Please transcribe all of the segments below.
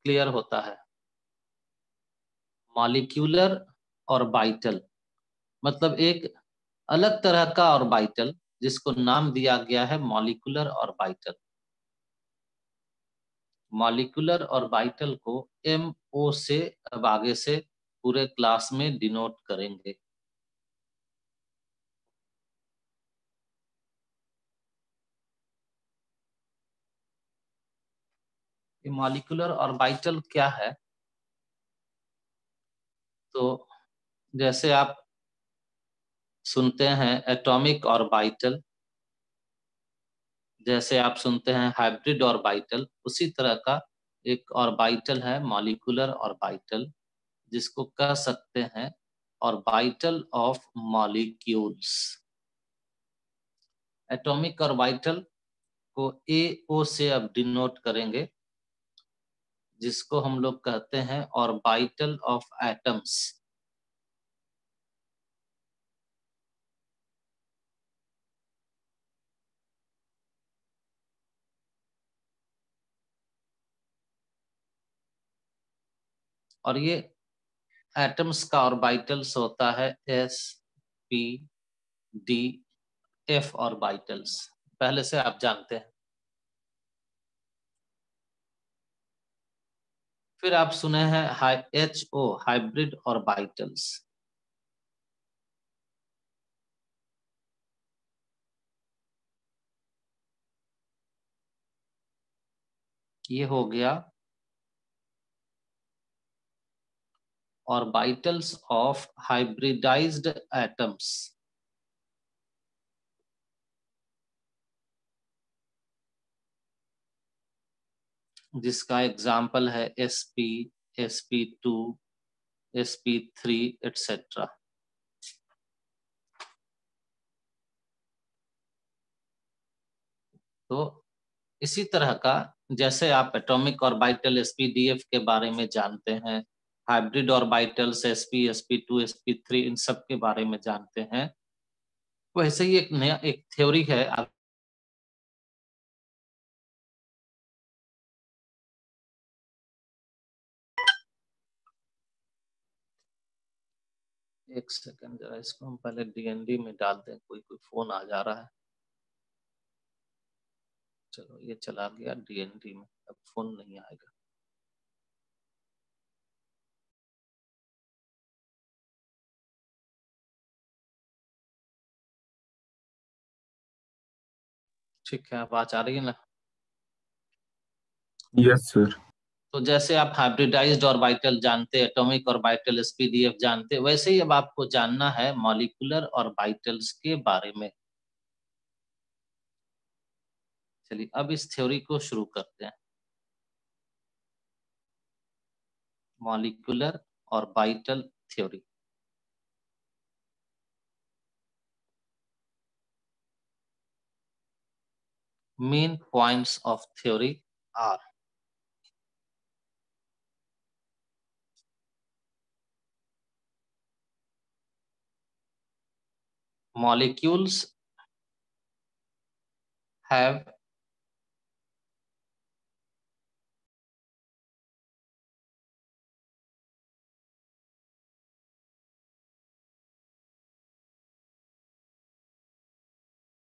Clear होता है। Molecular orbital मतलब एक अलग तरह का ऑर्बिटल जिसको नाम दिया गया है मॉलिक्यूलर ऑर्बिटल। मॉलिक्यूलर ऑर्बिटल को MO से अब आगे से पूरे क्लास में डिनोट करेंगे। ये मॉलिक्यूलर ऑर्बिटल क्या है? तो जैसे आप सुनते हैं एटॉमिक ऑर्बिटल, जैसे आप सुनते हैं हाइब्रिड ऑर्बिटल, उसी तरह का एक ऑर्बिटल है मॉलिक्यूलर ऑर्बिटल, जिसको कह सकते हैं orbital of molecules. Atomic orbital को AO से अब डिनोट करेंगे, जिसको हम लोग कहते हैं ऑर्बिटल ऑफ एटम्स। और ये एटम्स का ऑर्बिटल्स होता है SPDF ऑर्बिटल्स, पहले से आप जानते हैं। फिर आप सुने हैं HO हाइब्रिड ऑर्बिटल्स। ये हो गया ऑर्बिटल्स ऑफ हाइब्रिडाइज्ड एटम्स। जिसका एग्जाम्पल है SP, SP2, SP3 एटसेट्रा। तो इसी तरह का जैसे आप एटॉमिक ऑर्बिटल SPDF के बारे में जानते हैं, hybrid orbitals SP, SP2, SP3 इन सब के बारे में जानते हैं, वैसे ही एक नया एक थ्योरी है। एक सेकंड जरा, इसको हम पहले DND में डाल दें, कोई फोन आ जा रहा है। चलो ये चला गया DND में, अब फोन नहीं आएगा। ठीक है, आवाज आ रही है ना? Yes sir. तो जैसे आप हाइब्रिडाइज्ड ऑर्बिटल जानते, एटॉमिक ऑर्बिटल SPDF जानते, वैसे ही अब आपको जानना है मॉलिक्यूलर ऑर्बिटल्स के बारे में। चलिए अब इस थ्योरी को शुरू करते हैं। Molecular orbital theory. Main points of theory are: molecules have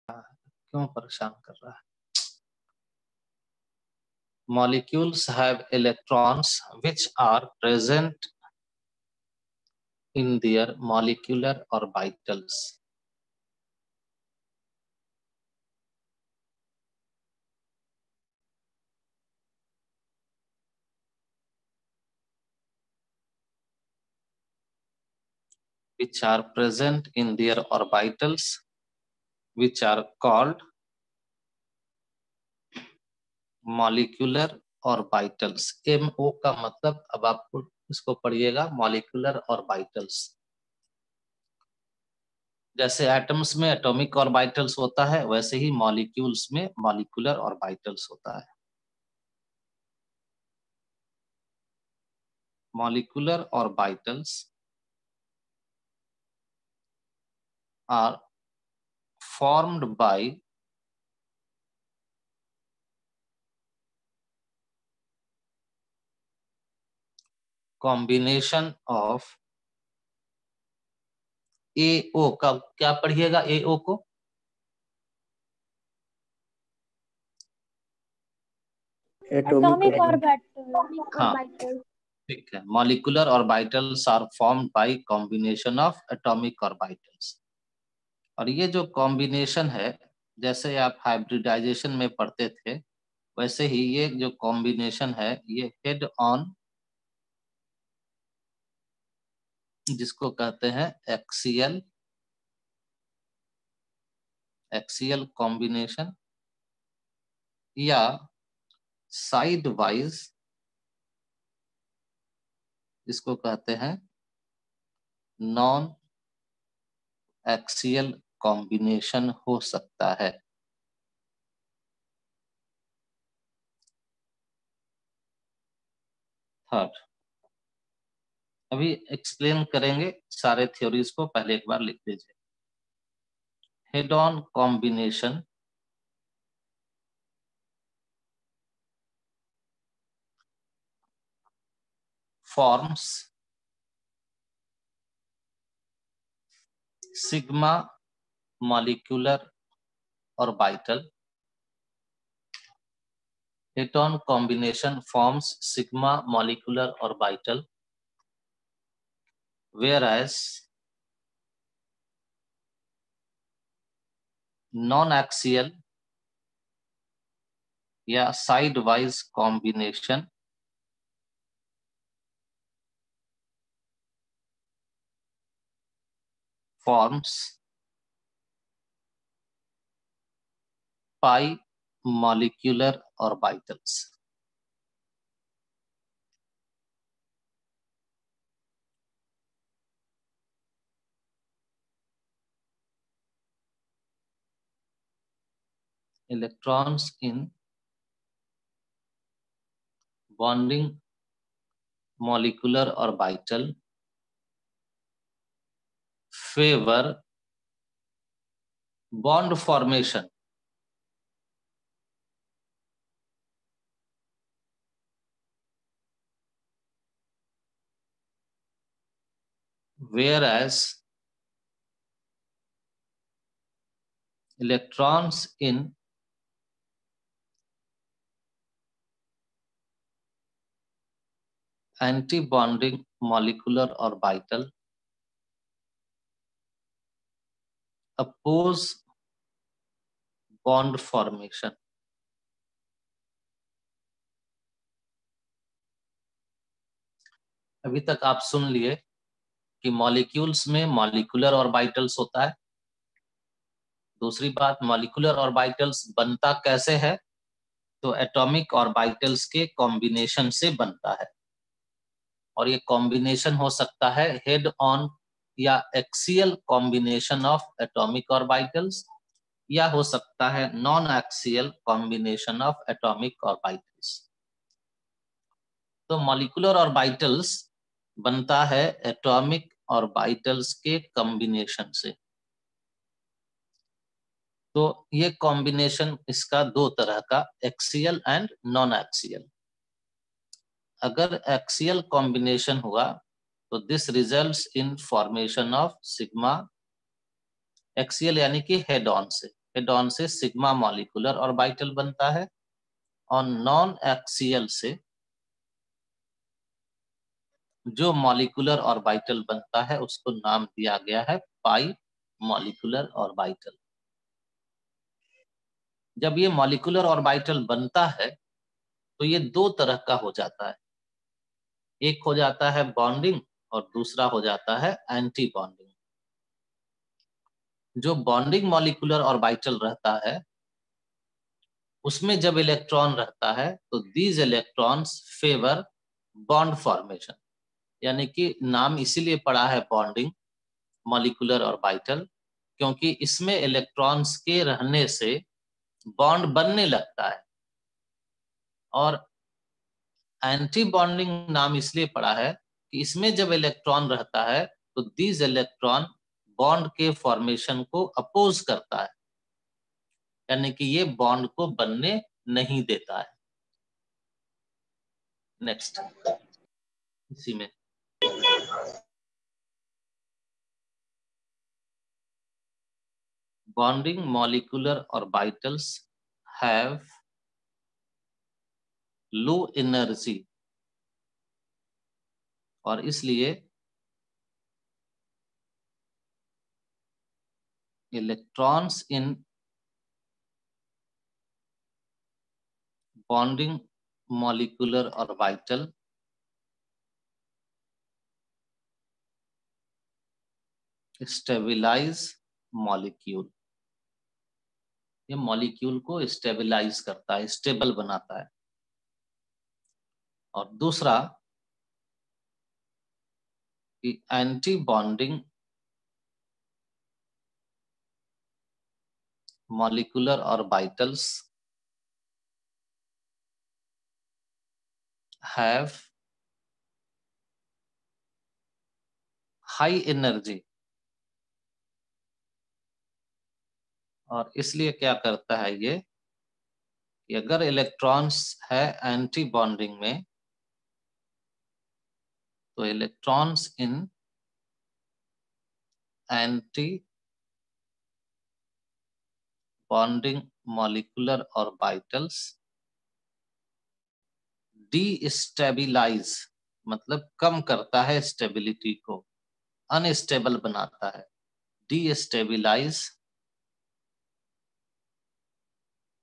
क्यों परेशान कर रहा है? Molecules have electrons which are present in their molecular orbitals. Which are present in their orbitals, which are called molecular orbitals. MO का मतलब अब आपको इसको पढ़िएगा, molecular orbitals। जैसे एटम्स में एटॉमिक ऑर्बिटल्स होता है, वैसे ही मॉलिक्यूल्स में मॉलिक्यूलर ऑर्बिटल्स होता है। Molecular orbitals are formed by combination of AO का क्या पढ़िएगा AO को? एटॉमिक हाँ ठीक है, molecular orbitals are formed by combination of atomic orbitals. और ये जो कॉम्बिनेशन है, जैसे आप हाइब्रिडाइजेशन में पढ़ते थे वैसे ही ये जो कॉम्बिनेशन है ये हेड ऑन, जिसको कहते हैं एक्सियल कॉम्बिनेशन, या साइड वाइज, इसको कहते हैं नॉन एक्सियल कॉम्बिनेशन हो सकता है। थर्ड, अभी एक्सप्लेन करेंगे सारे थ्योरीज को, पहले एक बार लिख लीजिए। Head on combination forms sigma molecular orbital. Head-on combination forms sigma molecular orbital, whereas non-axial या side-wise combination forms pi molecular orbitals. Electrons in bonding molecular orbital favor bond formation whereas electrons in anti-bonding molecular orbital oppose bond formation. अभी तक आप सुन लिए कि molecules में molecular orbitals होता है। दूसरी बात, मॉलिक्यूलर ऑर्बिटल्स बनता कैसे है, तो एटॉमिक ऑर्बिटल्स के कॉम्बिनेशन से बनता है। और ये कॉम्बिनेशन हो सकता है हेड ऑन या axial combination of atomic orbitals, या हो सकता है non axial combination of atomic orbitals. तो मॉलिक्यूलर ऑर्बिटल्स बनता है एटॉमिक ऑर्बिटल्स के कॉम्बिनेशन से। तो ये कॉम्बिनेशन इसका दो तरह का, एक्सियल एंड नॉन एक्सियल। अगर एक्सियल कॉम्बिनेशन हुआ तो this results in formation of sigma, axial यानी कि हेड ऑन से सिग्मा मॉलिक्यूलर ऑर्बिटल बनता है, और नॉन एक्सियल से जो मॉलिक्यूलर ऑर्बिटल बनता है उसको नाम दिया गया है पाई मॉलिक्यूलर ऑर्बिटल। जब ये मॉलिक्यूलर ऑर्बिटल बनता है तो ये दो तरह का हो जाता है, एक हो जाता है बॉन्डिंग और दूसरा हो जाता है एंटी बॉन्डिंग। जो बॉन्डिंग मॉलिक्यूलर ऑर्बिटल रहता है उसमें जब इलेक्ट्रॉन रहता है तो these electrons favour bond formation, यानी कि नाम इसीलिए पड़ा है बॉन्डिंग मॉलिक्यूलर ऑर्बिटल, क्योंकि इसमें इलेक्ट्रॉन्स के रहने से बॉन्ड बनने लगता है। और एंटी बॉन्डिंग नाम इसलिए पड़ा है कि इसमें जब इलेक्ट्रॉन रहता है तो दीज इलेक्ट्रॉन बॉन्ड के फॉर्मेशन को अपोज करता है, यानी कि ये बॉन्ड को बनने नहीं देता है। नेक्स्ट, इसी में bonding molecular orbitals have low energy और इसलिए electrons in bonding molecular orbital stabilize molecule, ये मॉलिक्यूल को स्टेबलाइज करता है, स्टेबल बनाता है। और दूसरा कि anti bonding molecular orbitals have high energy, और इसलिए क्या करता है ये कि अगर इलेक्ट्रॉन्स है एंटी बॉन्डिंग में तो electrons in anti bonding molecular orbitals destabilize, मतलब कम करता है स्टेबिलिटी को, अनस्टेबल बनाता है, डीस्टेबिलाइज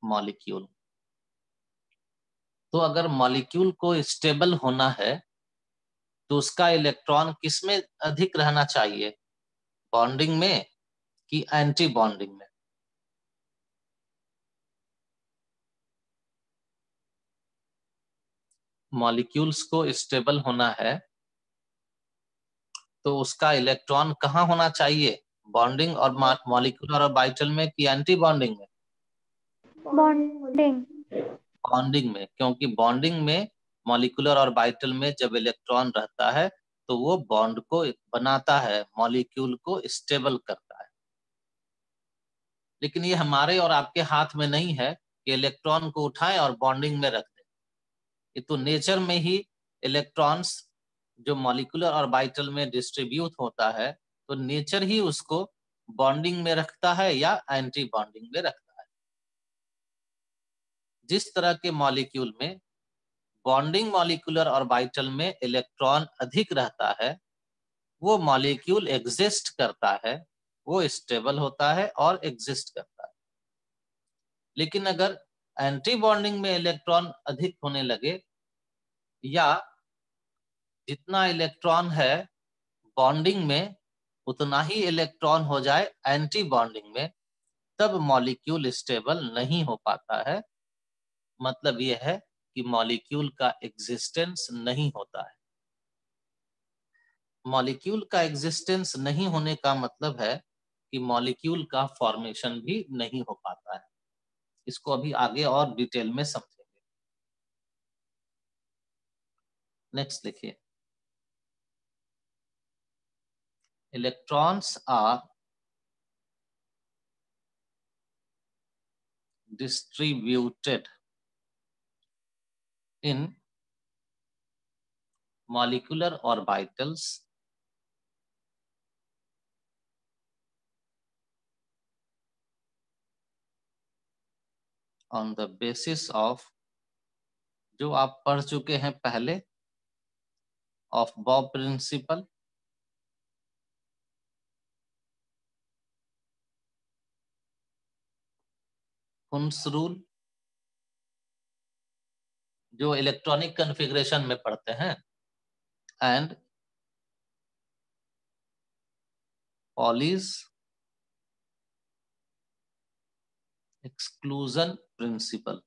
मॉलिक्यूल। तो अगर मॉलिक्यूल को स्टेबल होना है तो उसका इलेक्ट्रॉन किसमें अधिक रहना चाहिए, बॉन्डिंग में कि एंटी बॉन्डिंग में? मॉलिक्यूल्स को स्टेबल होना है तो उसका इलेक्ट्रॉन कहाँ होना चाहिए, बॉन्डिंग और मॉलिक्यूलर ऑर्बिटल में कि एंटी बॉन्डिंग में? बॉन्डिंग। बॉन्डिंग में, क्योंकि बॉन्डिंग में मॉलिक्यूलर ऑर्बिटल में जब इलेक्ट्रॉन रहता है तो वो बॉन्ड को बनाता है, मॉलिक्यूल को स्टेबल करता है। लेकिन ये हमारे और आपके हाथ में नहीं है कि इलेक्ट्रॉन को उठाएं और बॉन्डिंग में रख दें। ये तो नेचर में ही इलेक्ट्रॉन्स जो मॉलिक्यूलर ऑर्बिटल में डिस्ट्रीब्यूट होता है तो नेचर ही उसको बॉन्डिंग में रखता है या एंटी बॉन्डिंग में रखता है। जिस तरह के मॉलिक्यूल में बॉन्डिंग मॉलिक्यूलर ऑर्बिटल में इलेक्ट्रॉन अधिक रहता है वो मॉलिक्यूल एग्जिस्ट करता है, वो स्टेबल होता है और एग्जिस्ट करता है। लेकिन अगर एंटी बॉन्डिंग में इलेक्ट्रॉन अधिक होने लगे या जितना इलेक्ट्रॉन है बॉन्डिंग में उतना ही इलेक्ट्रॉन हो जाए एंटी बॉन्डिंग में, तब मॉलिक्यूल स्टेबल नहीं हो पाता है। मतलब यह है कि मॉलिक्यूल का एग्जिस्टेंस नहीं होता है। मॉलिक्यूल का एग्जिस्टेंस नहीं होने का मतलब है कि मॉलिक्यूल का फॉर्मेशन भी नहीं हो पाता है। इसको अभी आगे और डिटेल में समझेंगे। नेक्स्ट देखिए, electrons are distributed in molecular orbitals on the basis of, जो आप पढ़ चुके हैं पहले, of Bob principle, Hund's rule, जो इलेक्ट्रॉनिक कॉन्फ़िगरेशन में पढ़ते हैं, and Pauli's exclusion principle.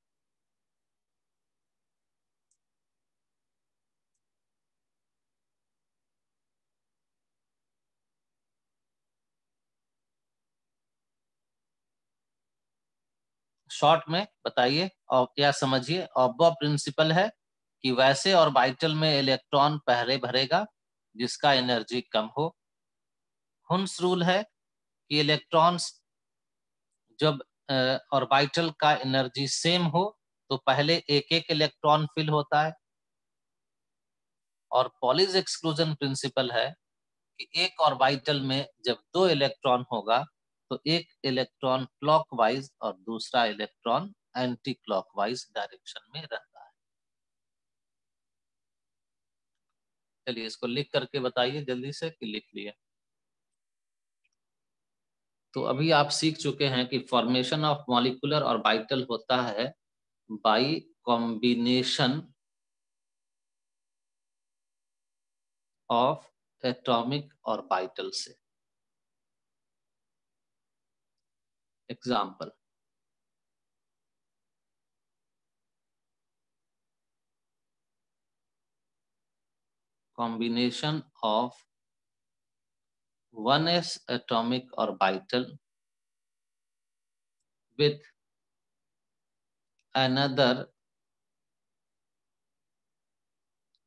Short में बताइए और क्या समझिए। ऑब्बा प्रिंसिपल है कि वैसे ऑर्बिटल में इलेक्ट्रॉन पहले भरेगा जिसका एनर्जी कम हो। हुन्स रूल है कि इलेक्ट्रॉन्स जब ऑर्बिटल का एनर्जी सेम हो तो पहले एक एक इलेक्ट्रॉन फिल होता है, और पॉलीज एक्सक्लूजन प्रिंसिपल है कि एक ऑर्बिटल में जब 2 इलेक्ट्रॉन होगा तो एक इलेक्ट्रॉन क्लॉकवाइज और दूसरा इलेक्ट्रॉन एंटी क्लॉकवाइज डायरेक्शन में रहता है। चलिए इसको लिख करके बताइए जल्दी से कि लिख लिए। तो अभी आप सीख चुके हैं कि फॉर्मेशन ऑफ मॉलिक्यूलर ऑर्बिटल होता है by combination of atomic orbital से। Example, combination of 1s atomic orbital with another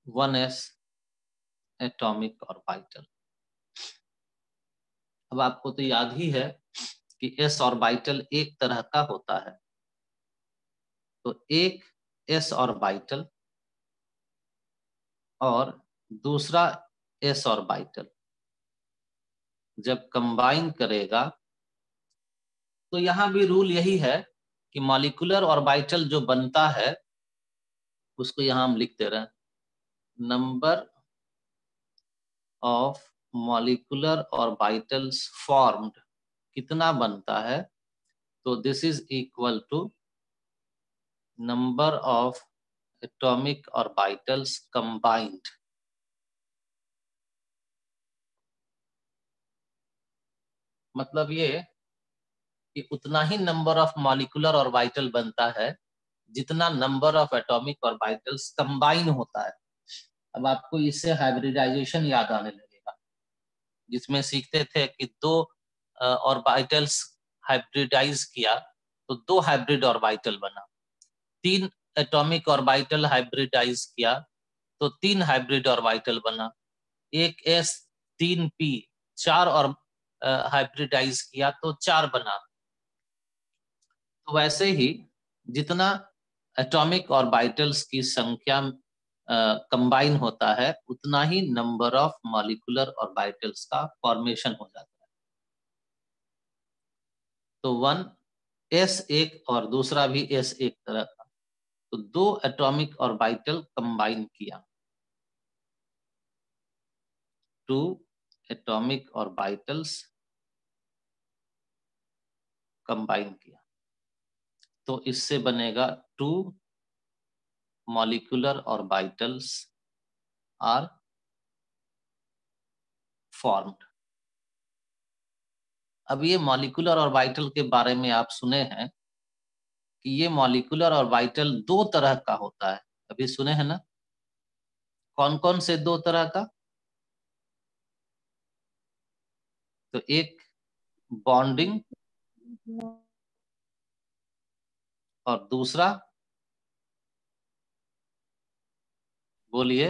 1s atomic orbital। अब आपको तो याद ही है कि s ऑर्बिटल एक तरह का होता है, तो एक s ऑर्बिटल और दूसरा s ऑर्बिटल जब कंबाइन करेगा तो यहां भी रूल यही है कि मॉलिक्यूलर ऑर्बिटल जो बनता है उसको यहां हम लिख दे रहे हैं, number of molecular orbitals formed कितना बनता है, तो this is equal to number of atomic orbitals combined. मतलब ये कि उतना ही नंबर ऑफ मॉलिक्यूलर ऑर्बिटल बनता है जितना number of atomic orbitals combine होता है। अब आपको इससे हाइब्रिडाइजेशन याद आने लगेगा, जिसमें सीखते थे कि दो ऑर्बिटल्स हाइब्रिडाइज किया तो 2 हाइब्रिड ऑर्बिटल बना, 3 एटॉमिक ऑर्बिटल हाइब्रिडाइज किया तो 3 हाइब्रिड ऑर्बिटल बना, एक s 3 p 4 और हाइब्रिडाइज किया तो 4 बना। तो वैसे ही जितना एटॉमिक ऑर्बिटल्स की संख्या कंबाइन होता है उतना ही नंबर ऑफ मॉलिक्यूलर ऑर्बिटल्स का फॉर्मेशन हो जाता है। तो 1 s एक और दूसरा भी s एक तरह का, तो 2 एटॉमिक ऑर्बिटल कंबाइन किया, 2 एटॉमिक ऑर्बिटल्स कंबाइन किया तो इससे बनेगा 2 मॉलिक्यूलर ऑर्बिटल्स आर फॉर्म्ड। अब ये मॉलिक्यूलर ऑर्बिटल के बारे में आप सुने हैं कि ये मॉलिक्यूलर ऑर्बिटल 2 तरह का होता है, अभी सुने हैं ना? कौन कौन से 2 तरह का? तो एक बॉन्डिंग और दूसरा बोलिए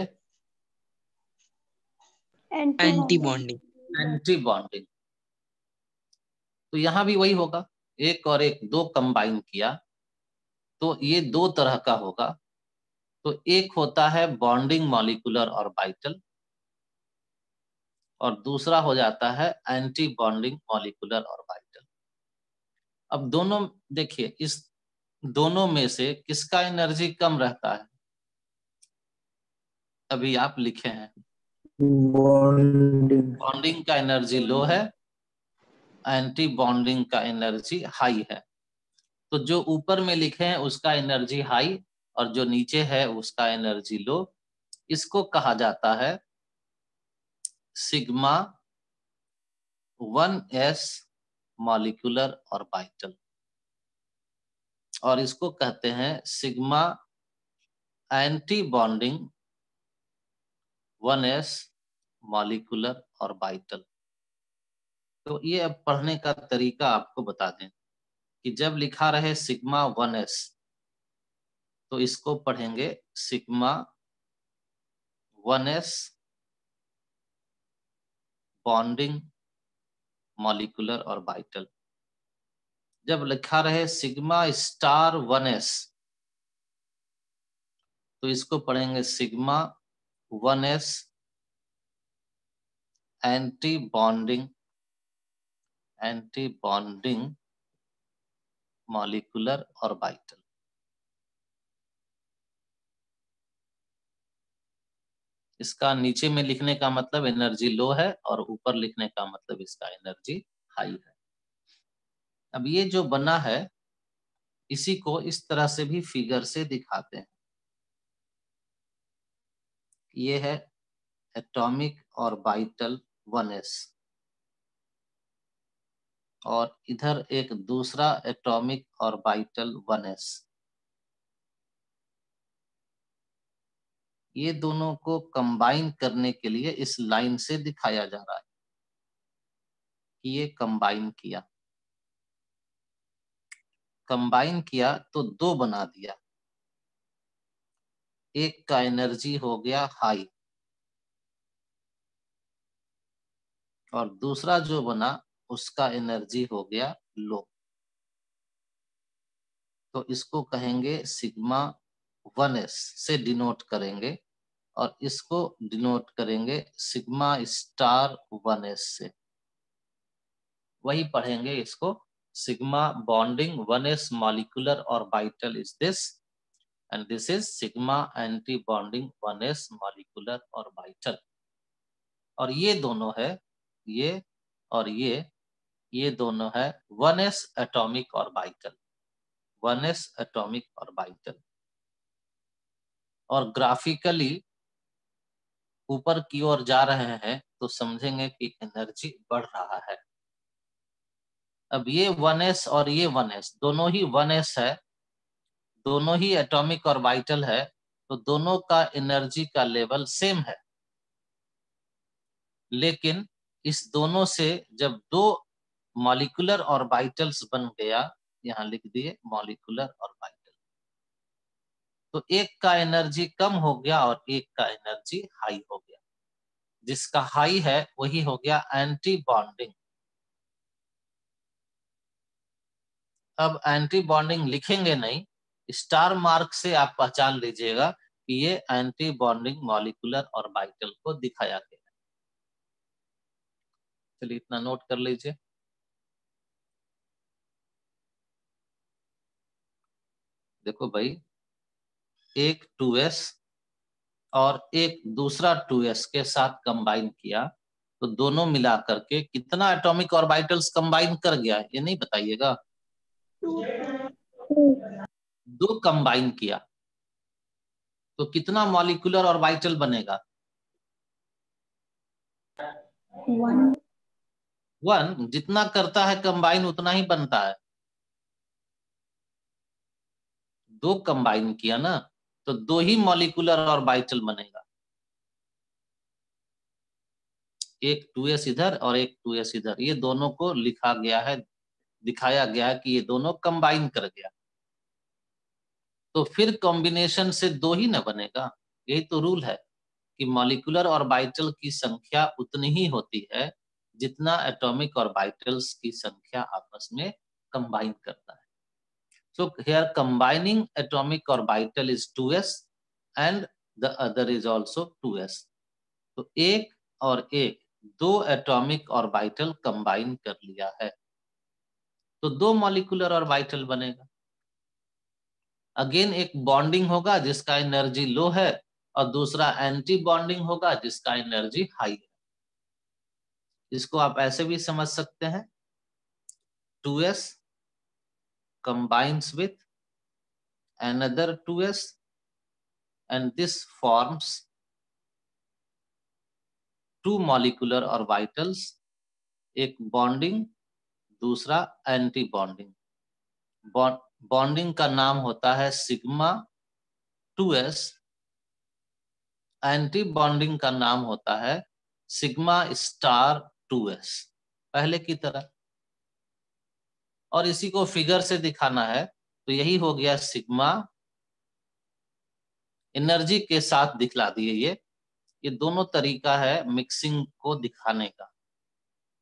एंटी बॉन्डिंग। Anti bonding. तो यहां भी वही होगा, एक और एक 2 कंबाइन किया तो ये 2 तरह का होगा। तो एक होता है बॉन्डिंग मॉलिक्यूलर ऑर्बिटल और दूसरा हो जाता है एंटी बॉन्डिंग मॉलिक्यूलर ऑर्बिटल। अब दोनों देखिए, इस दोनों में से किसका एनर्जी कम रहता है? अभी आप लिखे हैं बॉन्डिंग का एनर्जी लो है, एंटी बॉन्डिंग का एनर्जी हाई है। तो जो ऊपर में लिखे हैं उसका एनर्जी हाई और जो नीचे है उसका एनर्जी लो। इसको कहा जाता है सिग्मा 1s मॉलिक्यूलर ऑर्बिटल और इसको कहते हैं sigma anti bonding 1s molecular orbital. तो ये अब पढ़ने का तरीका आपको बता दें कि जब लिखा रहे सिग्मा 1s तो इसको पढ़ेंगे sigma 1s bonding molecular orbital. जब लिखा रहे सिग्मा स्टार 1s तो इसको पढ़ेंगे sigma 1s anti bonding molecular orbital. इसका नीचे में लिखने का मतलब एनर्जी लो है और ऊपर लिखने का मतलब इसका एनर्जी हाई है। अब ये जो बना है इसी को इस तरह से भी फिगर से दिखाते हैं। ये है एटॉमिक ऑर्बिटल 1s और इधर एक दूसरा एटॉमिक ऑर्बिटल 1s। ये दोनों को कंबाइन करने के लिए इस लाइन से दिखाया जा रहा है कि ये कंबाइन किया तो दो बना दिया। एक का एनर्जी हो गया हाई और दूसरा जो बना उसका एनर्जी हो गया लो। तो इसको कहेंगे सिग्मा 1s से डिनोट करेंगे और इसको डिनोट करेंगे सिग्मा स्टार 1s से। वही पढ़ेंगे इसको। Sigma bonding 1s molecular orbital is this and this is sigma anti bonding 1s molecular orbital। और ये दोनों है ये और ये दोनों है 1s atomic orbital 1s atomic orbital. और ग्राफिकली ऊपर की ओर जा रहे हैं तो समझेंगे कि एनर्जी बढ़ रहा है। अब ये 1s और ये 1s दोनों ही 1s है, दोनों ही एटॉमिक ऑर्बिटल है, तो दोनों का एनर्जी का लेवल सेम है। लेकिन इस दोनों से जब दो मॉलिक्यूलर ऑर्बिटल्स बन गया, यहां लिख दिए मॉलिक्यूलर ऑर्बिटल, तो एक का एनर्जी कम हो गया और एक का एनर्जी हाई हो गया। जिसका हाई है वही हो गया एंटी बॉन्डिंग। अब एंटी बॉन्डिंग लिखेंगे नहीं, स्टार मार्क से आप पहचान लीजिएगा कि ये एंटी बॉन्डिंग मॉलिक्यूलर ऑर्बिटल को दिखाया गया है। चलिए इतना नोट कर लीजिए। देखो भाई, एक 2s और एक दूसरा 2s के साथ कंबाइन किया तो दोनों मिला करके कितना एटॉमिक ऑर्बिटल्स कंबाइन कर गया ये नहीं बताइएगा। दो कंबाइन किया तो कितना मॉलिक्यूलर ऑर्बिटल बनेगा? 1 जितना करता है कंबाइन उतना ही बनता है। दो कंबाइन किया ना तो दो ही मॉलिक्यूलर ऑर्बिटल बनेगा। एक 2s इधर और एक 2s इधर, ये दोनों को लिखा गया है, दिखाया गया है कि ये दोनों कंबाइन कर गया। तो फिर कॉम्बिनेशन से दो ही ना बनेगा। यही तो रूल है कि मॉलिक्यूलर ऑर्बिटल की संख्या उतनी ही होती है जितना एटॉमिक ऑर्बिटल्स की संख्या आपस में कंबाइन करता है। So here combining atomic orbital is 2s and the other is also 2s। तो एक और एक दो एटॉमिक ऑर्बिटल कंबाइन कर लिया है तो दो मॉलिक्यूलर ऑर्बिटल बनेगा। अगेन एक बॉन्डिंग होगा जिसका एनर्जी लो है और दूसरा एंटी बॉन्डिंग होगा जिसका एनर्जी हाई है। इसको आप ऐसे भी समझ सकते हैं, 2s combines with another 2s and this forms two molecular orbitals, एक बॉन्डिंग दूसरा एंटी बॉन्डिंग। बॉन्डिंग का नाम होता है सिग्मा 2s, एंटी बॉन्डिंग का नाम होता है सिग्मा स्टार 2s, पहले की तरह। और इसी को फिगर से दिखाना है तो यही हो गया सिग्मा। एनर्जी के साथ दिखला दिए ये दोनों तरीका है मिक्सिंग को दिखाने का,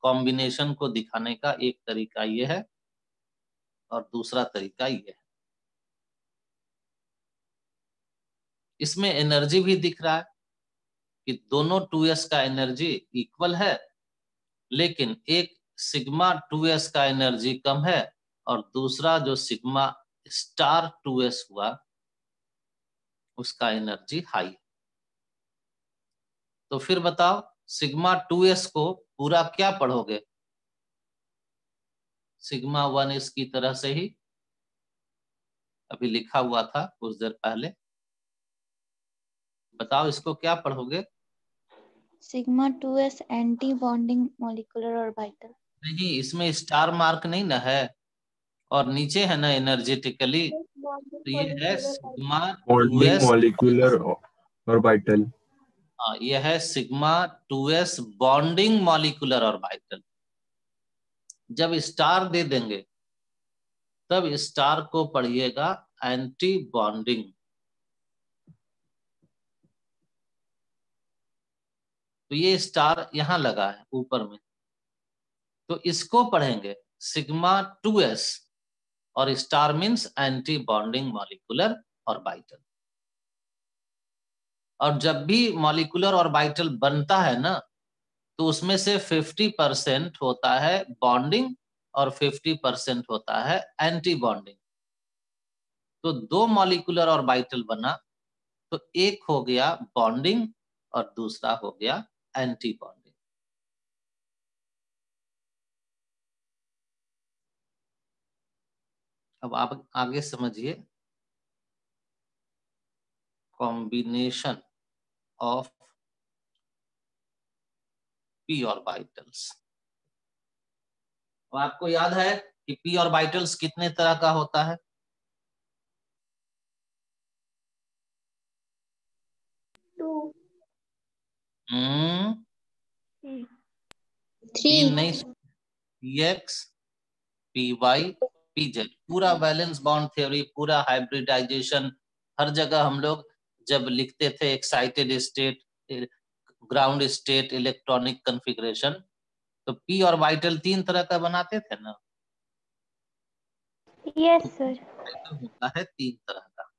कॉम्बिनेशन को दिखाने का। एक तरीका ये है और दूसरा तरीका ये है। इसमें एनर्जी भी दिख रहा है कि दोनों 2s का एनर्जी इक्वल है, लेकिन एक सिग्मा 2s का एनर्जी कम है और दूसरा जो सिग्मा स्टार 2s हुआ उसका एनर्जी हाई। तो फिर बताओ सिग्मा 2s को पूरा क्या पढ़ोगे? सिग्मा 1s की तरह से ही अभी लिखा हुआ था कुछ देर पहले। बताओ इसको क्या पढ़ोगे? Sigma 2s anti bonding molecular orbital. नहीं, इसमें स्टार मार्क नहीं ना है और नीचे है ना एनर्जेटिकली, तो ये है sigma bonding 2s। Molecular orbital. हाँ, ये है sigma 2s bonding molecular orbital. जब स्टार दे देंगे तब स्टार को पढ़िएगा एंटी बॉन्डिंग। तो ये स्टार यहां लगा है ऊपर में, तो इसको पढ़ेंगे सिग्मा 2s और star means anti bonding molecular orbital. और जब भी मॉलिक्यूलर ऑर्बिटल बनता है ना, तो उसमें से 50% होता है बॉन्डिंग और 50% होता है एंटी बॉन्डिंग। तो दो मॉलिक्यूलर ऑर्बिटल बना, तो एक हो गया बॉन्डिंग और दूसरा हो गया एंटी बॉन्डिंग। अब आप आगे समझिए कॉम्बिनेशन ऑफ पी ऑर्बिटल्स। आपको याद है कि पी ऑर्बिटल्स कितने तरह का होता है? 2 तीन 3 नहीं, px py pz, पूरा वैलेंस बॉन्ड थ्योरी, पूरा हाइब्रिडाइजेशन, हर जगह हम लोग जब लिखते थे excited state, ground state, electronic configuration, तो पी ऑर्बिटल 3 तरह का बनाते थे ना। Yes sir. होता है 3 तरह का।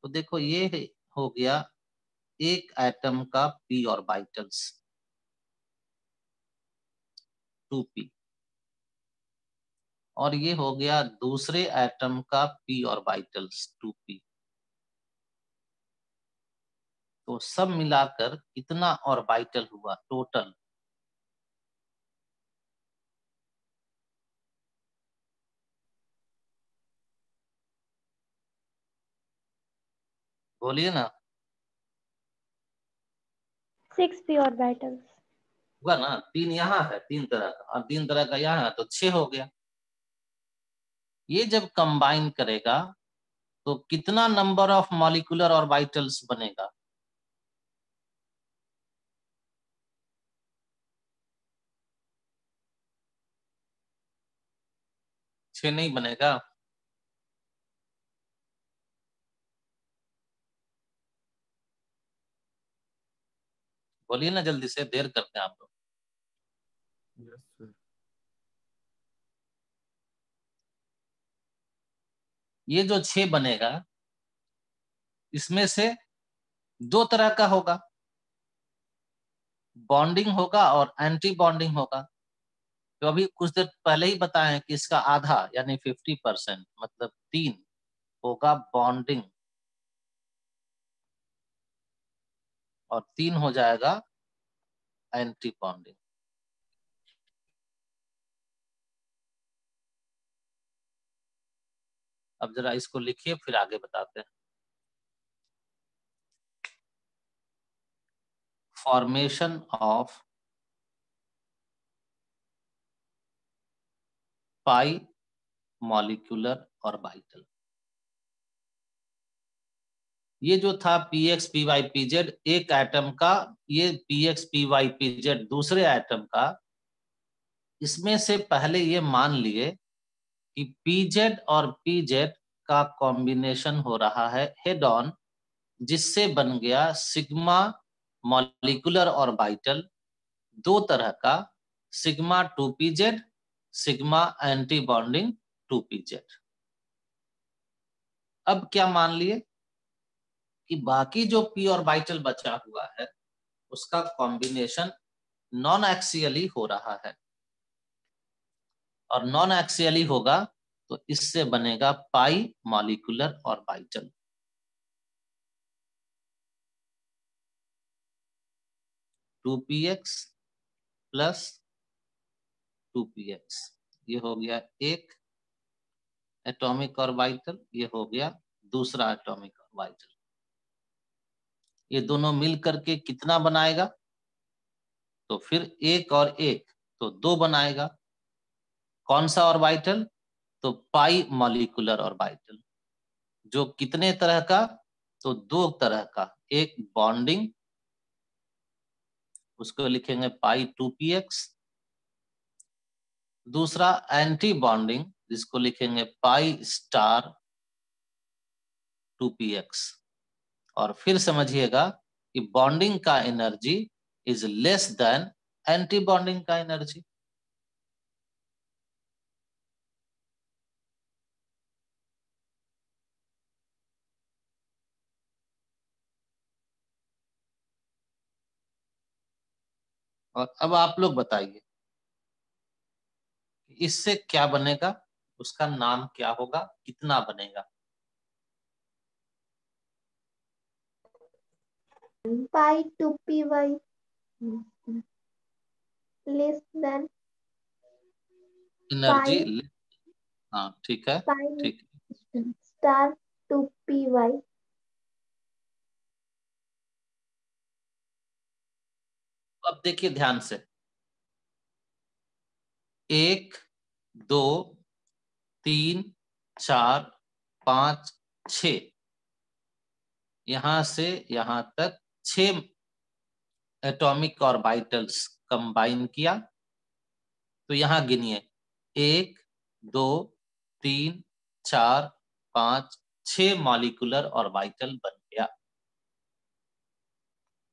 तो देखो ये हो गया एक एटम का पी ऑर्बिटल्स 2p, और ये हो गया दूसरे एटम का पी ऑर्बिटल्स 2p। तो सब मिलाकर कितना ऑर्बिटल हुआ टोटल? बोलिए ना। 6 p ऑर्बिटल्स हुआ ना? 3 यहाँ है 3 तरह का और 3 तरह का यहाँ है, तो 6 हो गया। ये जब कंबाइन करेगा तो कितना नंबर ऑफ मॉलिक्यूलर ऑर्बिटल्स बनेगा? छह नहीं बनेगा। बोलिए ना जल्दी से, देर करते हैं आप लोग। Yes sir. ये जो 6 बनेगा इसमें से 2 तरह का होगा, बॉन्डिंग होगा और एंटी बॉन्डिंग होगा। तो अभी कुछ देर पहले ही बताएं कि इसका आधा यानी 50%, मतलब 3 होगा बॉन्डिंग और 3 हो जाएगा एंटी बॉन्डिंग। अब जरा इसको लिखिए फिर आगे बताते हैं। Formation of pi molecular orbital. ये जो था px py pz एक एटम का, ये px py pz दूसरे एटम का। इसमें से पहले ये मान लिए कि pz और pz का कॉम्बिनेशन हो रहा है हेड ऑन, जिससे बन गया सिग्मा मॉलिक्यूलर ऑर्बिटल 2 तरह का, sigma 2pz, sigma anti bonding 2pz। अब क्या मान लिए कि बाकी जो p ऑर्बिटल बचा हुआ है उसका कॉम्बिनेशन नॉन एक्सियली हो रहा है, और नॉन एक्सियली होगा तो इससे बनेगा pi molecular orbital. Two P X plus 2px, ये हो गया एक एटॉमिक ऑर्बिटल, ये हो गया दूसरा एटॉमिक ऑर्बिटल। ये दोनों मिल करके कितना बनाएगा? तो फिर एक और एक तो 2 बनाएगा। कौन सा ऑर्बिटल? तो पाई मॉलिक्यूलर ऑर्बिटल। जो कितने तरह का? तो 2 तरह का। एक बॉन्डिंग, उसको लिखेंगे पाई 2px। दूसरा एंटी बॉन्डिंग, जिसको लिखेंगे पाई स्टार 2px। और फिर समझिएगा कि बॉन्डिंग का energy is less than anti bonding का एनर्जी। और अब आप लोग बताइए इससे क्या बनेगा, उसका नाम क्या होगा, कितना बनेगा? पाई 2py लेस देन एनर्जी, हाँ ठीक है, पाई ठीक। Star 2py। अब देखिए ध्यान से, 1 2 3 4 5 6, यहां से यहां तक 6 एटॉमिक ऑर्बिटल्स कंबाइन किया। तो यहां गिनिए 1 2 3 4 5 6 मॉलिक्यूलर ऑर्बिटल बन गया।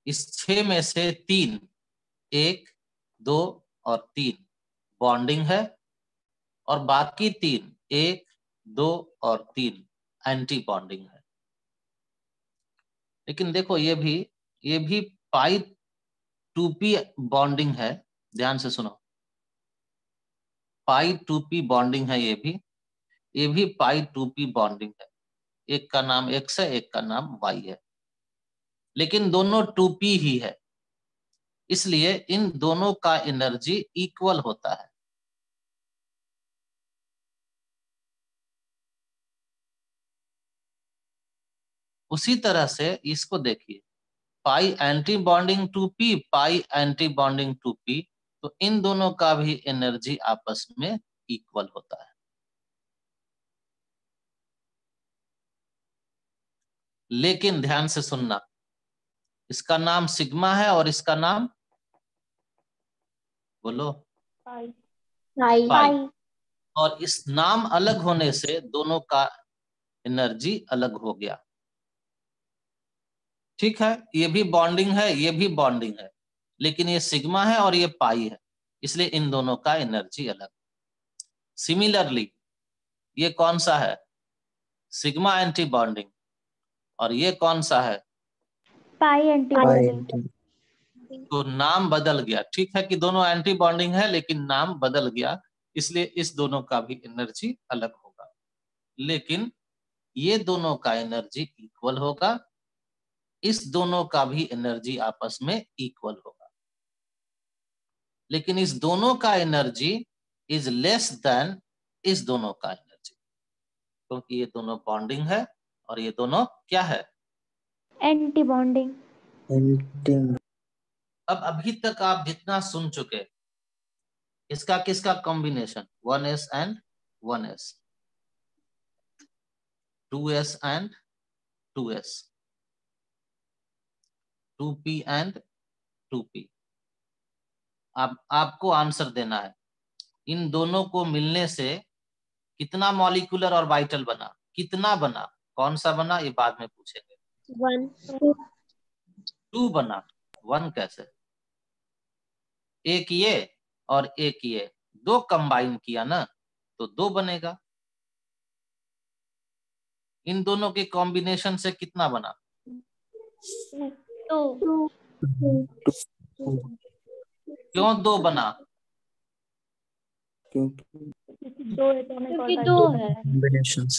इस 6 में से 3, 1 2 और 3 बॉन्डिंग है, और बाकी 3, 1 2 और 3 एंटी बॉन्डिंग है। लेकिन देखो ये भी पाई 2p बॉन्डिंग है। ध्यान से सुनो, पाई 2p बॉन्डिंग है, ये भी पाई 2p बॉन्डिंग है। एक का नाम x है, एक का नाम y है, लेकिन दोनों 2p ही है, इसलिए इन दोनों का एनर्जी इक्वल होता है। उसी तरह से इसको देखिए, पाई एंटी बॉन्डिंग 2p, पाई एंटी बॉन्डिंग 2p, तो इन दोनों का भी एनर्जी आपस में इक्वल होता है। लेकिन ध्यान से सुनना, इसका नाम सिग्मा है और इसका नाम बोलो पाई। और इस नाम अलग होने से दोनों का एनर्जी अलग हो गया। ठीक है, ये भी बॉन्डिंग है, ये भी बॉन्डिंग है, लेकिन ये सिग्मा है और ये पाई है, इसलिए इन दोनों का एनर्जी अलग। सिमिलरली ये कौन सा है? Sigma anti bonding. और ये कौन सा है? पाई एंटी बॉन्डिंग। तो नाम बदल गया। ठीक है कि दोनों एंटी बॉन्डिंग है, लेकिन नाम बदल गया, इसलिए इस दोनों का भी एनर्जी अलग होगा। लेकिन ये दोनों का एनर्जी इक्वल होगा, इस दोनों का भी एनर्जी आपस में इक्वल होगा। लेकिन इस दोनों का एनर्जी इज लेस देन इस दोनों का एनर्जी, क्योंकि ये दोनों बॉन्डिंग है और ये दोनों क्या है? Anti bonding. अब अभी तक आप जितना सुन चुके, इसका किसका combination? 1s and 1s, 2s and 2s, 2p and 2p। आपको आंसर देना है, इन दोनों को मिलने से कितना मॉलिक्यूलर ऑर्बिटल बना, कितना बना, कौन सा बना, ये बाद में पूछेंगे। 2 बना। 1 कैसे? एक ये और एक ये, 2 कंबाइन किया ना, तो 2 बनेगा। इन दोनों के कॉम्बिनेशन से कितना बना? two, क्यों 2 बना? क्योंकि दो है। combinations.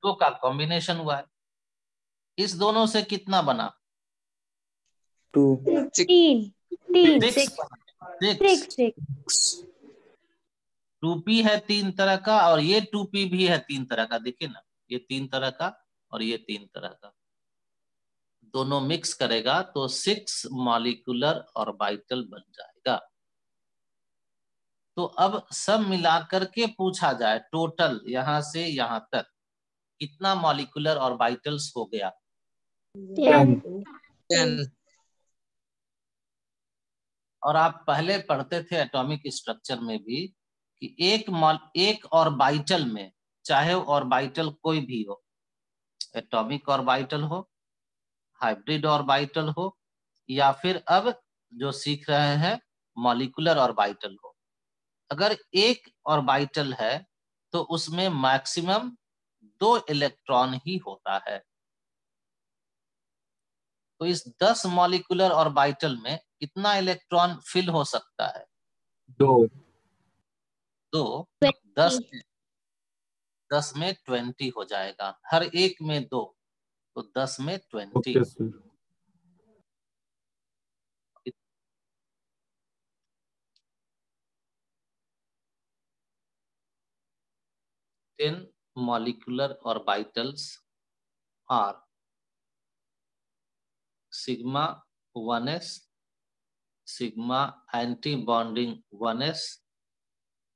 2 का कॉम्बिनेशन हुआ है। इस दोनों से कितना बना? 2 तीन, तीन, 6 बना। 6 6 2p है 3 तरह का, और ये 2p भी है 3 तरह का। देखिए ना, ये 3 तरह का और ये 3 तरह का, दोनों मिक्स करेगा तो 6 मॉलिक्यूलर ऑर्बिटल बन जाएगा। तो अब सब मिलाकर के पूछा जाए, टोटल यहां से यहां तक कितना मॉलिक्यूलर ऑर्बिटल्स हो गया? 10 10. और आप पहले पढ़ते थे एटॉमिक स्ट्रक्चर में भी कि एक ऑर्बिटल में, चाहे ऑर्बिटल कोई भी हो, एटॉमिक ऑर्बिटल हो, हाइब्रिड ऑर्बिटल हो, या फिर अब जो सीख रहे हैं मॉलिक्यूलर ऑर्बिटल हो, अगर एक ऑर्बिटल है तो उसमें मैक्सिमम 2 इलेक्ट्रॉन ही होता है। तो इस 10 मॉलिक्यूलर ऑर्बिटल में कितना इलेक्ट्रॉन फिल हो सकता है? 2 तो 10 में 20 हो जाएगा, हर एक में 2, तो 10 में 20। Okay sir. 10 molecular orbitals are sigma 1s, sigma anti-bonding 1s,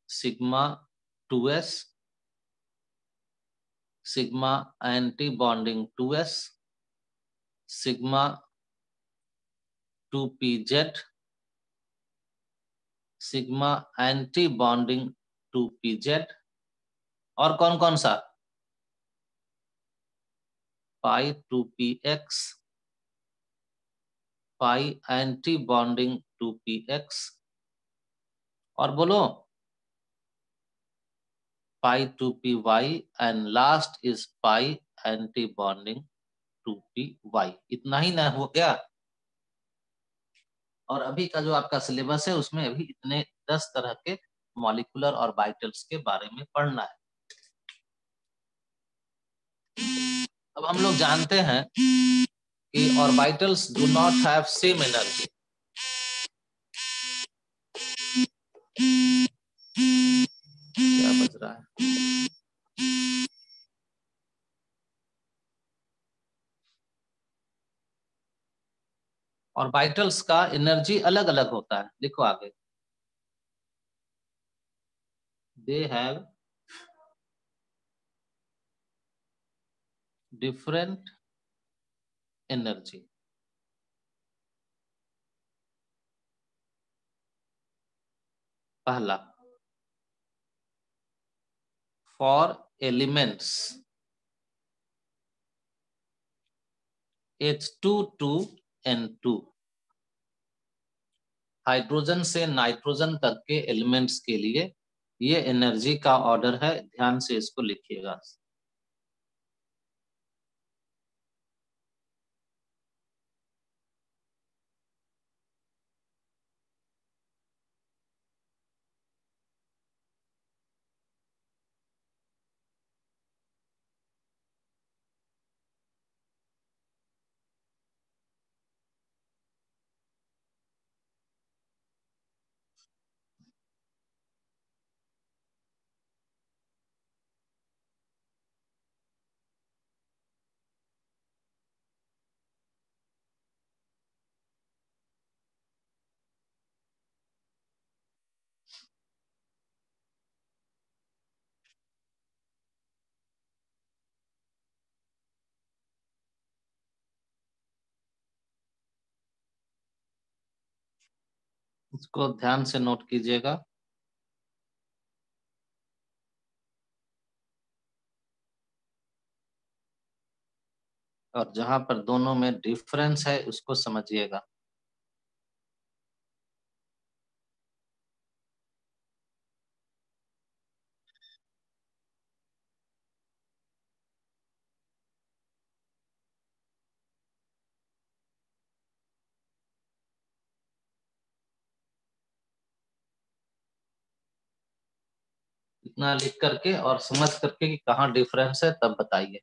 sigma 2s, sigma anti-bonding 2s, sigma 2pz, sigma anti-bonding 2pz, और कौन कौन सा? pi 2px, pi anti-bonding 2px, और बोलो pi 2py, and last is pi anti-bonding 2py। इतना ही ना हो गया? और अभी का जो आपका सिलेबस है उसमें अभी इतने 10 तरह के मॉलिक्यूलर ऑर्बिटल्स के बारे में पढ़ना है। अब हम लोग जानते हैं कि orbitals do not have same energy. क्या बज रहा है? ऑर्बिटल्स का एनर्जी अलग अलग होता है, देखो आगे। They have different energy. पहला, फॉर एलिमेंट्स H22N2, हाइड्रोजन से नाइट्रोजन तक के एलिमेंट्स के लिए ये एनर्जी का ऑर्डर है, ध्यान से इसको लिखिएगा। इसको ध्यान से नोट कीजिएगा। और जहां पर दोनों में डिफरेंस है उसको समझिएगा। इतना लिख करके और समझ करके कि कहाँ डिफरेंस है तब बताइए।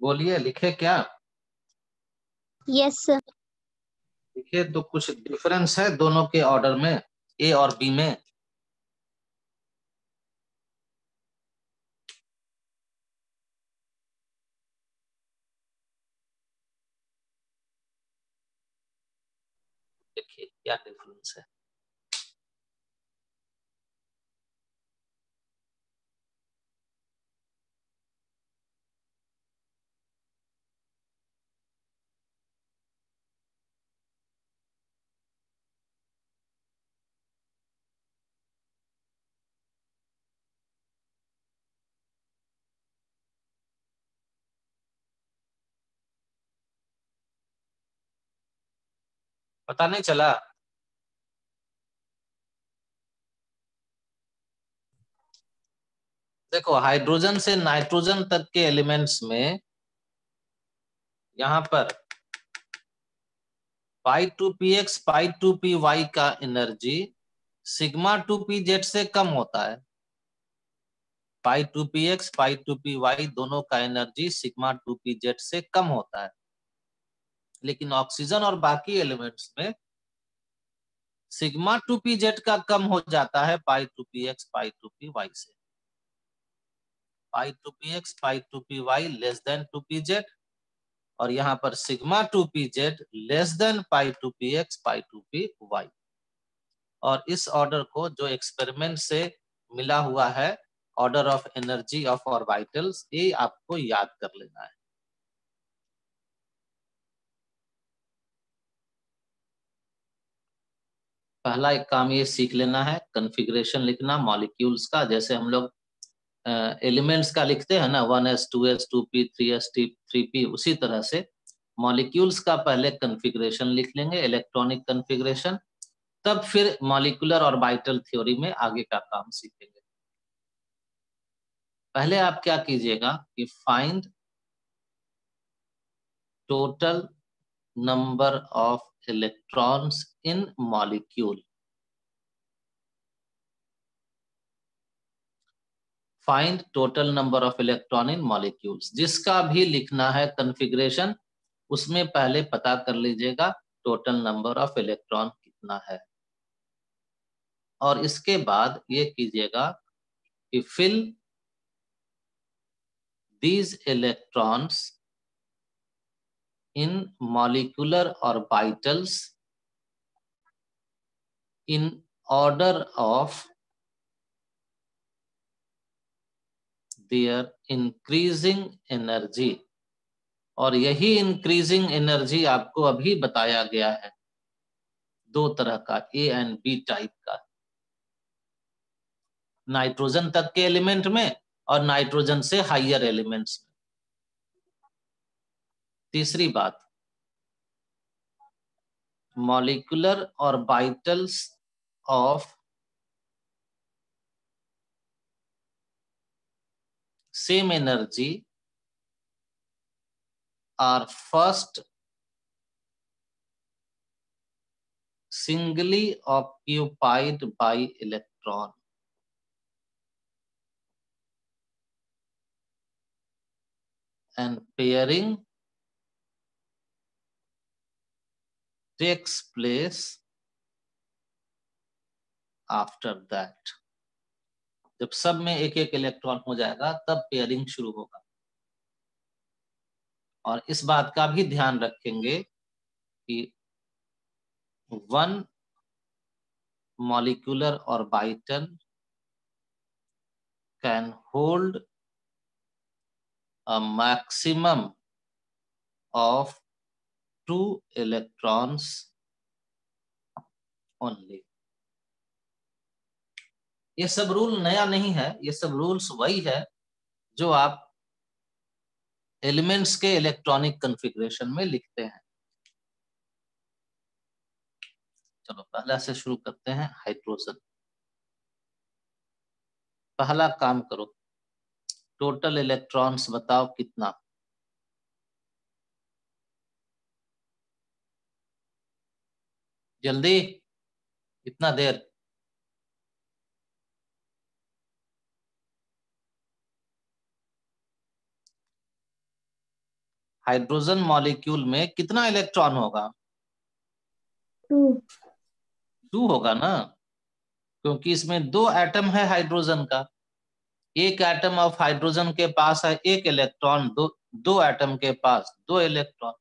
बोलिए, लिखे क्या? Yes sir. लिखे तो कुछ डिफरेंस है दोनों के ऑर्डर में, ए और बी में। देखिए क्या डिफरेंस है। पता नहीं चला? देखो, हाइड्रोजन से नाइट्रोजन तक के एलिमेंट्स में यहाँ पर π2px π2py का एनर्जी σ2pz से कम होता है। π2px π2py दोनों का एनर्जी σ2pz से कम होता है, लेकिन ऑक्सीजन और बाकी एलिमेंट्स में σ2pz का कम हो जाता है π2px π2py से। π2px π2py less than 2pz और यहाँ पर σ2pz less than π2px π2py। और इस ऑर्डर को जो एक्सपेरिमेंट से मिला हुआ है, order of energy of orbitals, ये आपको याद कर लेना है। पहला एक काम ये सीख लेना है, कॉन्फ़िगरेशन लिखना मॉलिक्यूल्स का। जैसे हम लोग एलिमेंट्स का लिखते हैं ना, 1s 2s 2p 3s 3p, उसी तरह से मॉलिक्यूल्स का पहले कॉन्फ़िगरेशन लिख लेंगे, इलेक्ट्रॉनिक कॉन्फ़िगरेशन, तब फिर मॉलिक्यूलर और ऑर्बिटल थ्योरी में आगे का काम सीखेंगे। पहले आप क्या कीजिएगा कि find total number of electrons in molecule. Find total number of electron in molecules. जिसका भी लिखना है कॉन्फ़िगरेशन, उसमें पहले पता कर लीजिएगा टोटल नंबर ऑफ इलेक्ट्रॉन कितना है, और इसके बाद ये कीजिएगा कि fill these electrons in molecular orbitals in order of their increasing energy. और यही इंक्रीजिंग एनर्जी आपको अभी बताया गया है, दो तरह का, ए एंड बी टाइप का, नाइट्रोजन तक के एलिमेंट में और नाइट्रोजन से हाइयर एलिमेंट्स में। तीसरी बात, molecular orbitals of same energy are first singly occupied by electron। and pairing takes place after that. जब सब में एक एक इलेक्ट्रॉन हो जाएगा तब पेयरिंग शुरू होगा। और इस बात का भी ध्यान रखेंगे कि one molecular orbital can hold a maximum of 2 electrons only. ये सब रूल नया नहीं है, ये सब रूल्स वही है जो आप एलिमेंट्स के इलेक्ट्रॉनिक कॉन्फ़िगरेशन में लिखते हैं। चलो पहला से शुरू करते हैं, हाइड्रोजन। पहला काम करो, टोटल इलेक्ट्रॉन्स बताओ कितना। जल्दी, इतना देर। हाइड्रोजन मॉलिक्यूल में कितना इलेक्ट्रॉन होगा? 2 होगा ना, क्योंकि इसमें 2 एटम है हाइड्रोजन का। एक एटम ऑफ हाइड्रोजन के पास है 1 इलेक्ट्रॉन, दो एटम के पास 2 इलेक्ट्रॉन।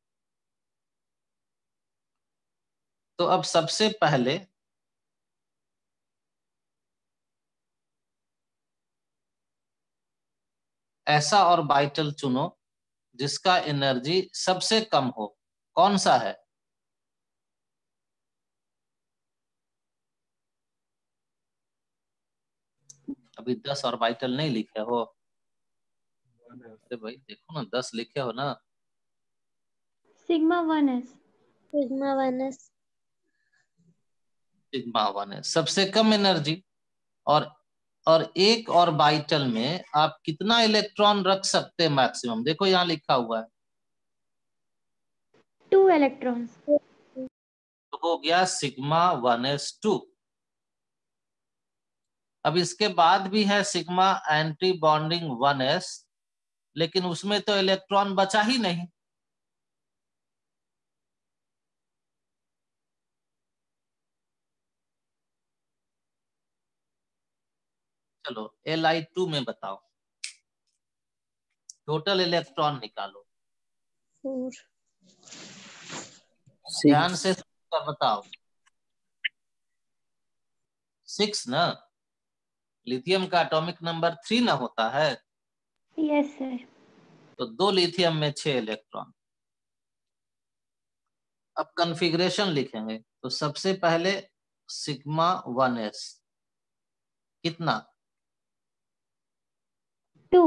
तो अब सबसे पहले ऐसा ऑर्बिटल चुनो जिसका एनर्जी सबसे कम हो। कौन सा है? अभी 10 ऑर्बिटल नहीं लिखे हो? अरे भाई देखो ना, 10 लिखे हो ना। Sigma 1s। Sigma 1s। Sigma 1 है सबसे कम एनर्जी। और एक ऑर्बिटल में आप कितना इलेक्ट्रॉन रख सकते हैं मैक्सिमम? देखो यहाँ लिखा हुआ है 2 इलेक्ट्रॉन्स। तो हो गया सिग्मा 1s2। अब इसके बाद भी है सिग्मा एंटी बॉन्डिंग 1s, लेकिन उसमें तो इलेक्ट्रॉन बचा ही नहीं। चलो Li2 में बताओ, टोटल इलेक्ट्रॉन निकालो। 4। ध्यान से बताओ। 6 ना? लिथियम का एटॉमिक नंबर 3 ना होता है? Yes sir. तो 2 लिथियम में 6 इलेक्ट्रॉन। अब कॉन्फ़िगरेशन लिखेंगे तो सबसे पहले सिग्मा 1s कितना? 2।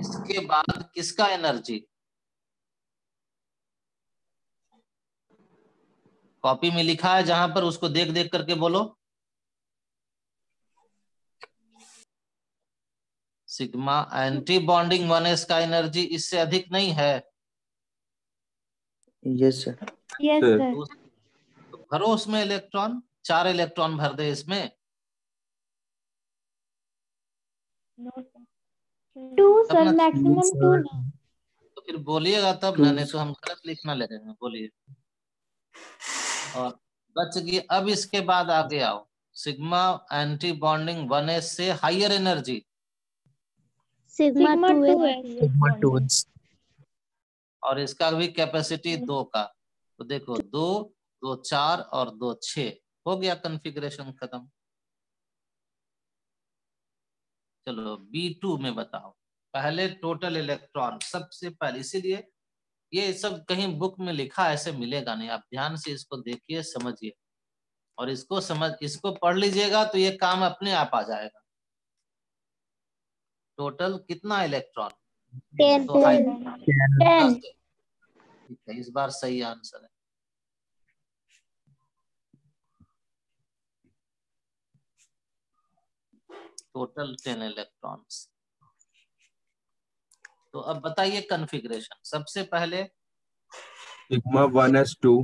इसके बाद किसका एनर्जी? कॉपी में लिखा है जहां पर, उसको देख देख करके बोलो। सिग्मा एंटी बॉन्डिंग 1s का एनर्जी इससे अधिक नहीं है? Yes sir. Yes sir. तो भरो उसमें इलेक्ट्रॉन, 4 इलेक्ट्रॉन भर दे इसमें। 2 सर, मैक्सिमम 2 ना। तो फिर बोलिएगा तब ना, नहीं तो हम गलत लिखना लगेगा। बोलिए। और बच गई। अब इसके बाद आगे आओ, सिग्मा एंटी बॉन्डिंग 1s से हायर एनर्जी सिग्मा 2s। और इसका भी कैपेसिटी 2 का। तो देखो 2, 2 4 और 2 6 हो गया, कॉन्फ़िगरेशन खत्म। चलो B2 में बताओ, पहले टोटल इलेक्ट्रॉन सबसे पहले। इसीलिए ये सब कहीं बुक में लिखा ऐसे मिलेगा नहीं, आप ध्यान से इसको देखिए, समझिए और इसको पढ़ लीजिएगा तो ये काम अपने आप आ जाएगा। टोटल कितना इलेक्ट्रॉन? 10। तो 10। ठीक है, इस बार सही आंसर है। Total 10 electrons. तो अब बताइए कॉन्फ़िगरेशन। सबसे पहले sigma 1s2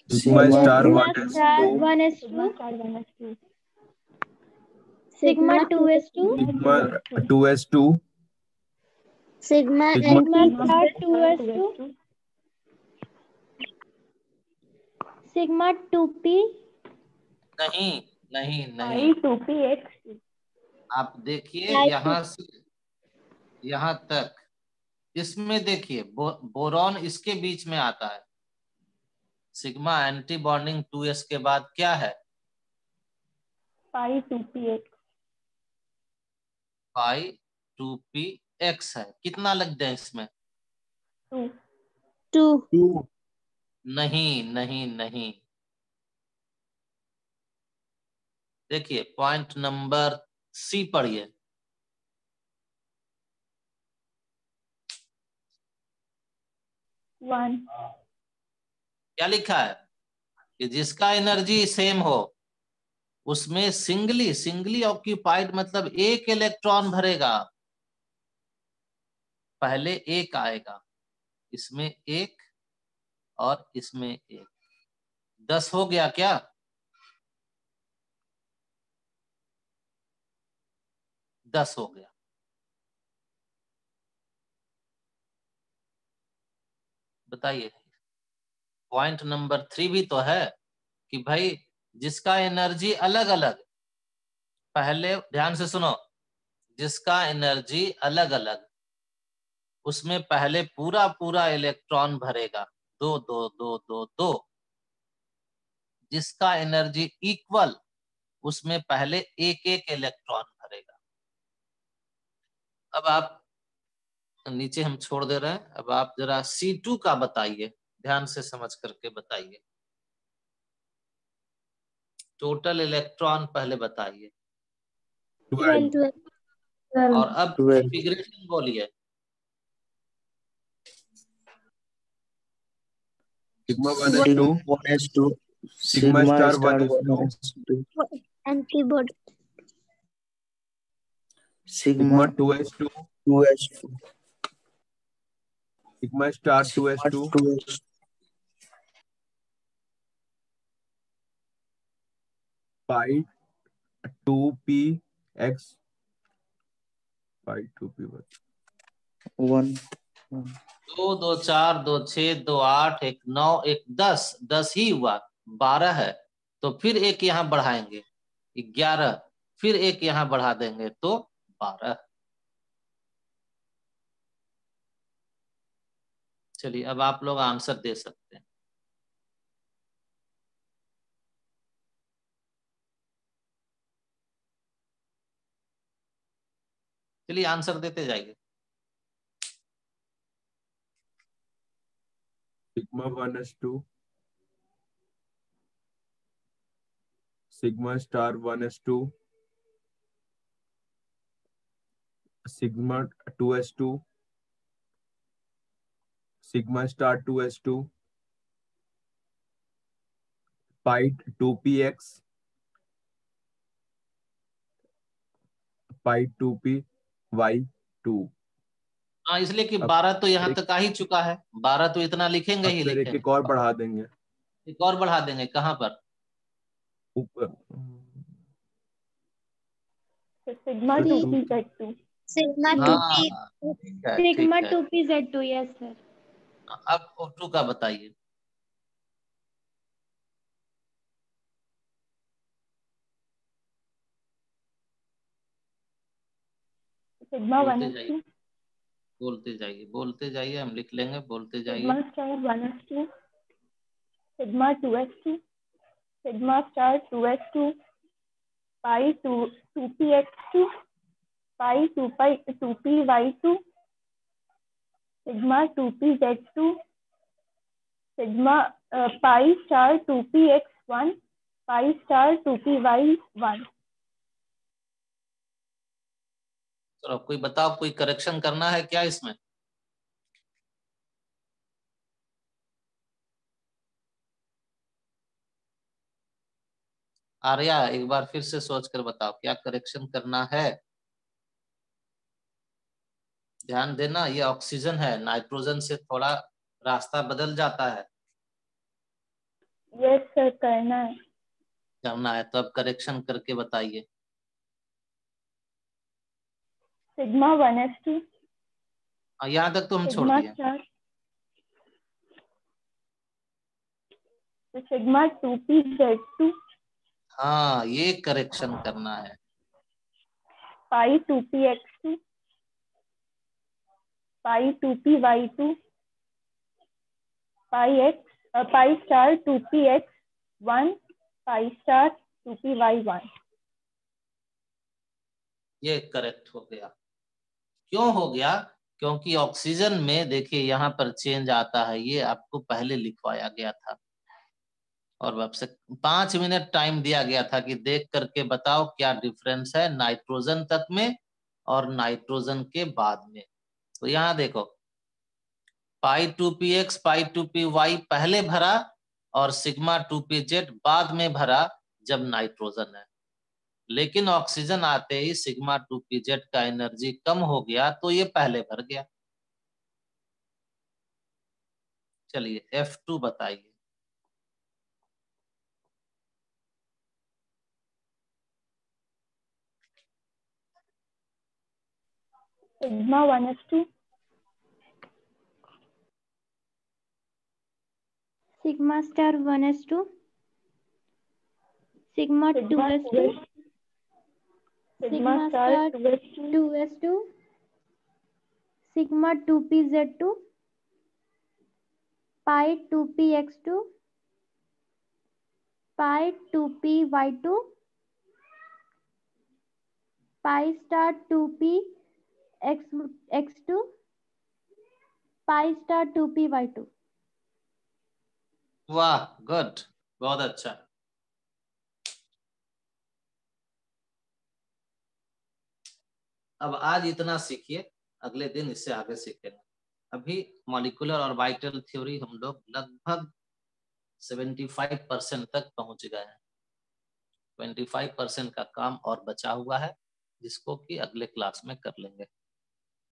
sigma star 1s2 1s2 sigma 2s2 sigma 2s2 sigma sigma star 2s2 sigma 2p नहीं नहीं नहीं, pi 2px आप देखिए यहाँ से यहाँ तक, इसमें देखिए बोरॉन इसके बीच में आता है। सिग्मा एंटी बॉन्डिंग 2s के बाद क्या है? pi 2px पाई 2px है। कितना लग जाए इसमें? 2 2 नहीं नहीं नहीं, देखिए पॉइंट नंबर सी पढ़िए। वन क्या लिखा है कि जिसका एनर्जी सेम हो उसमें सिंगली सिंगली ऑक्यूपाइड मतलब एक इलेक्ट्रॉन भरेगा। पहले एक आएगा, इसमें एक और इसमें एक, 10 हो गया क्या? 10 हो गया। बताइए, पॉइंट नंबर 3 भी तो है कि भाई जिसका एनर्जी अलग अलग, पहले ध्यान से सुनो, जिसका एनर्जी अलग अलग उसमें पहले पूरा पूरा इलेक्ट्रॉन भरेगा, दो दो दो दो दो। जिसका एनर्जी इक्वल उसमें पहले एक एक इलेक्ट्रॉन भरेगा। अब आप नीचे हम छोड़ दे रहे हैं, अब आप जरा C2 का बताइए, ध्यान से समझ करके बताइए। टोटल इलेक्ट्रॉन पहले बताइए 12 और अब कॉन्फ़िगरेशन बोलिए। sigma 1s2 sigma star 1s2 antibody sigma 2s2 sigma star 2s2 pi 2px pi 2p1 2 2 4 2 6 2 8 1 9 1 10, 10 ही हुआ, 12 है तो फिर एक यहाँ बढ़ाएंगे 11, फिर एक यहाँ बढ़ा देंगे तो 12। चलिए अब आप लोग आंसर दे सकते हैं। चलिए आंसर देते जाइए। sigma 1s2 sigma star 1s2 sigma 2s2 sigma star 2s2 pi 2px pi 2py2। हाँ, इसलिए कि अब 12 तो यहाँ एक तक आ ही चुका है, 12 तो इतना लिखेंगे अब ही फिर एक लिखेंगे। एक और बढ़ा देंगे एक और बढ़ा देंगे, कहाँ पर? ऊपर sigma 2pz2 sigma हाँ 2p ठीक है sigma ठीक है। 2pz2 yes sir अब O2 का बताइए। sigma बोलते 1s2 जाइए बोलते जाइए बोलते जाइए, हम लिख लेंगे, बोलते sigma जाइए। star 1s2 sigma 2s2 sigma star 2s2 pi 2px2 pi 2py2 sigma 2pz2 sigma pi star 2px1 pi star 2py1। चलो कोई बताओ, कोई करेक्शन करना है क्या इसमें? आर्या एक बार फिर से सोच कर बताओ, क्या करेक्शन करना है? ध्यान देना, ये ऑक्सीजन है, नाइट्रोजन से थोड़ा रास्ता बदल जाता है। यस सर करना है। करना है तो अब करेक्शन करके बताइए। सिग्मा 1s2 यहाँ तक तो हम छोड़ सिग्मा दिए। स्टार तो सिग्मा 2pz2 हाँ, ये करेक्शन करना है। पाई 2px2 पाई 2py2 pi star 2px1 pi star 2py1। ये करेक्ट हो गया। क्यों हो गया? क्योंकि ऑक्सीजन में देखिए यहाँ पर चेंज आता है, ये आपको पहले लिखवाया गया था और आपसे 5 मिनट टाइम दिया गया था कि देख करके बताओ क्या डिफरेंस है नाइट्रोजन तक में और नाइट्रोजन के बाद में। तो यहाँ देखो, पाई 2px पाई 2py पहले भरा और सिग्मा 2pz बाद में भरा जब नाइट्रोजन है, लेकिन ऑक्सीजन आते ही सिग्मा 2pz का एनर्जी कम हो गया तो ये पहले भर गया। चलिए F2 बताइए। Sigma 1s2 sigma star 1s2 sigma 2s2 sigma star 2s2 2s2 sigma 2pz2 पाई 2px2 पाई 2py2 pi star 2px2 pi star 2py2। वाह, गुड, बहुत अच्छा। अब आज इतना सीखिए, अगले दिन इससे आगे सीखेंगे। अभी मॉलिक्यूलर और वाइटल थ्योरी हम लोग लगभग 75% तक पहुंच गए हैं। 25% का काम और बचा हुआ है जिसको कि अगले क्लास में कर लेंगे।